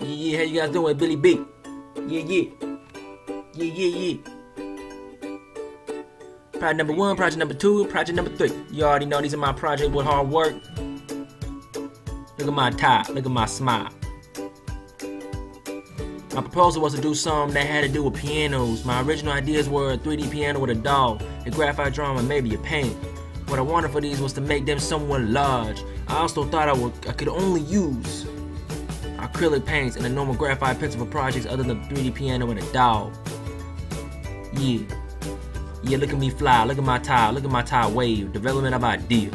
Yeah, how you guys doing, Billy B? Yeah. Project number 1, project number 2, project number 3. You already know these are my projects with hard work. Look at my tie, look at my smile. My proposal was to do something that had to do with pianos. My original ideas were a 3D piano with a doll, a graphite drum, and maybe a painting. What I wanted for these was to make them somewhat large. I also thought I could only use acrylic paints and a normal graphite pencil for projects other than 3D piano and a doll. Yeah, look at me fly, look at my tie wave, development of idea.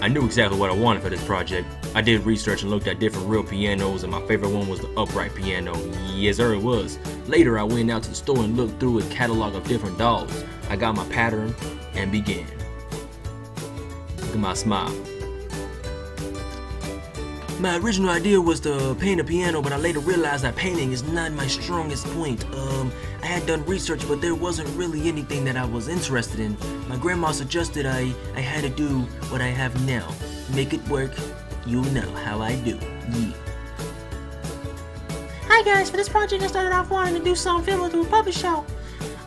I knew exactly what I wanted for this project. I did research and looked at different real pianos, and my favorite one was the upright piano. Yes sir, it was. Later I went out to the store and looked through a catalog of different dolls. I got my pattern and began. Look at my smile. My original idea was to paint a piano, but I later realized that painting is not my strongest point. I had done research, but there wasn't really anything that I was interested in. My grandma suggested I had to do what I have now. Make it work. You know how I do. Yeah. Hi guys, for this project I started off wanting to do something filled with a puppet show.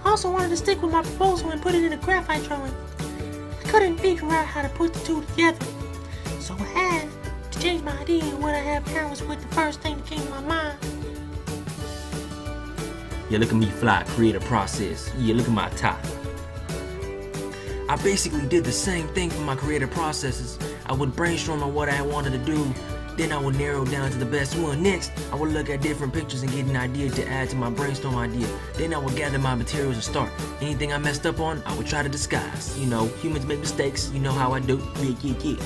I also wanted to stick with my proposal and put it in a graphite drawing. I couldn't figure out how to put the two together, so I had to change my idea, and what I have now is with the first thing that came to my mind. Yeah, look at me fly, create a process. Yeah, look at my tie. I basically did the same thing for my creative processes. I would brainstorm on what I wanted to do, then I would narrow down to the best one. Next, I would look at different pictures and get an idea to add to my brainstorm idea. Then I would gather my materials and start. Anything I messed up on, I would try to disguise. You know, humans make mistakes, you know how I do. Yeah.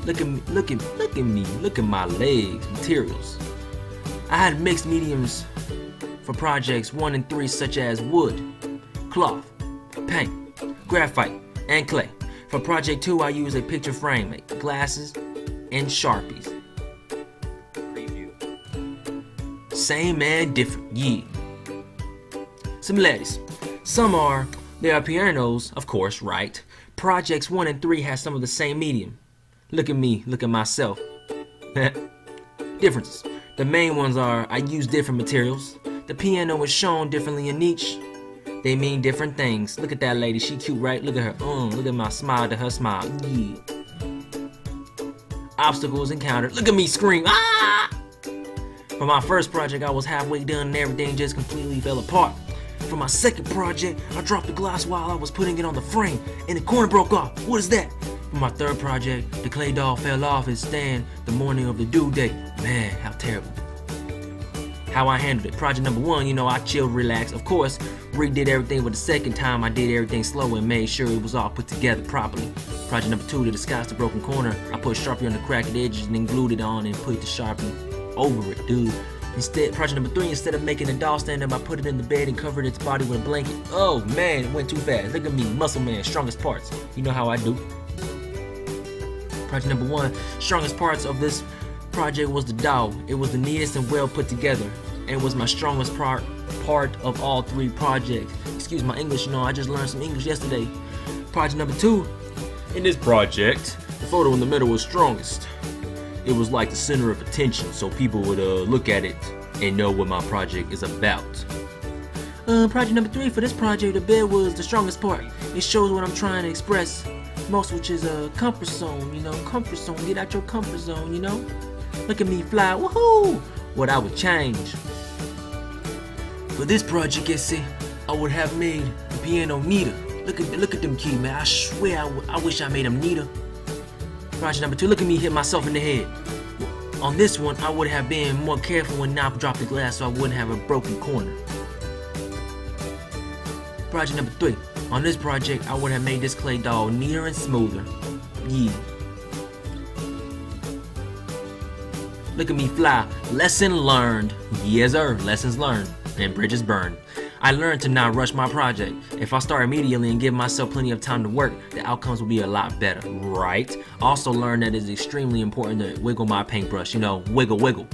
Look at me, look at my legs, materials. I had mixed mediums for projects 1 and 3, such as wood, cloth, paint, graphite, and clay. For project 2, I used a picture frame, glasses, and Sharpies. Preview. Same and different, yeah. Similarities. There are pianos, of course, right? Projects 1 and 3 have some of the same medium. Look at me, look at myself. Differences. The main ones are I use different materials. The piano is shown differently in each. They mean different things. Look at that lady, she cute, right? Look at her, look at my smile to her smile, yeah. Obstacles encountered. Look at me scream, ah! For my first project, I was halfway done and everything just completely fell apart. For my second project, I dropped the glass while I was putting it on the frame, and the corner broke off. What is that? For my third project, the clay doll fell off its stand the morning of the due date. Man, how terrible. How I handled it. Project number 1, you know, I chilled, relaxed. Of course, redid everything, but the second time I did everything slow and made sure it was all put together properly. Project number 2, to disguise the broken corner, I put Sharpie on the cracked edges and then glued it on and put the Sharpie over it, dude. Project number 3, instead of making the doll stand up, I put it in the bed and covered its body with a blanket. Oh man, it went too fast. Look at me, muscle man, strongest parts. You know how I do. Project number 1, strongest parts of this project was the doll. It was the neatest and well put together, and was my strongest part of all 3 projects. Excuse my English, you know, I just learned some English yesterday. Project number 2, in this project, the photo in the middle was strongest. It was like the center of attention, so people would look at it and know what my project is about. Project number 3, for this project, the bed was the strongest part. It shows what I'm trying to express most, which is a comfort zone, you know, comfort zone. Get out your comfort zone, you know. Look at me fly, woohoo! What I would change. For this project essay, I would have made the piano neater. Look at them keys, man. I swear I wish I made them neater. Project number 2, look at me hit myself in the head. On this one, I would have been more careful when I dropped the glass so I wouldn't have a broken corner. Project number 3, on this project, I would have made this clay doll neater and smoother. Yeah. Look at me fly. Lesson learned. Yes sir, lessons learned and bridges burned. I learned to not rush my project. If I start immediately and give myself plenty of time to work, the outcomes will be a lot better, right? Also learned that it's extremely important to wiggle my paintbrush, you know, wiggle, wiggle.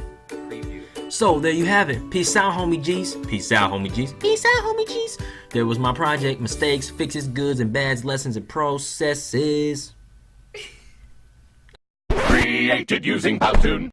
So there you have it. Peace out, homie G's. Peace out, homie G's. Peace out, homie G's. There was my project, mistakes, fixes, goods and bads, lessons and processes. Created using Powtoon.